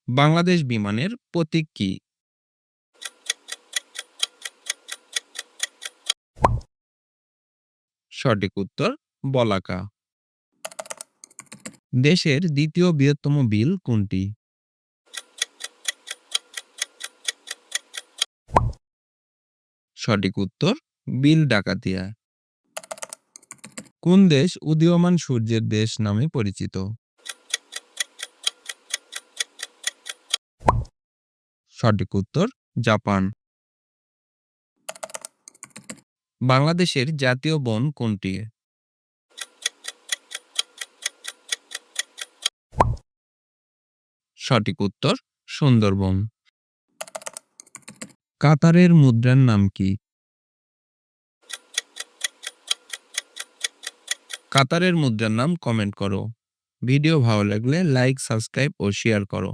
বাংলাদেশ বিমানের প্রতীক কি? সঠিক উত্তর বলাকা। দেশের দ্বিতীয় বৃহত্তম বিল কোনটি? সঠিক উত্তর বিল ডাকাতিয়া। কোন দেশ উদীয়মান সূর্যের দেশ নামে পরিচিত? সঠিক উত্তর জাপান। বাংলাদেশের জাতীয় বন কোনটি? সঠিক উত্তর সুন্দরবন। কাতারের মুদ্রার নাম কি? কাতারের মুদ্রার নাম কমেন্ট করো। ভিডিও ভালো লাগলে লাইক, সাবস্ক্রাইব ও শেয়ার করো।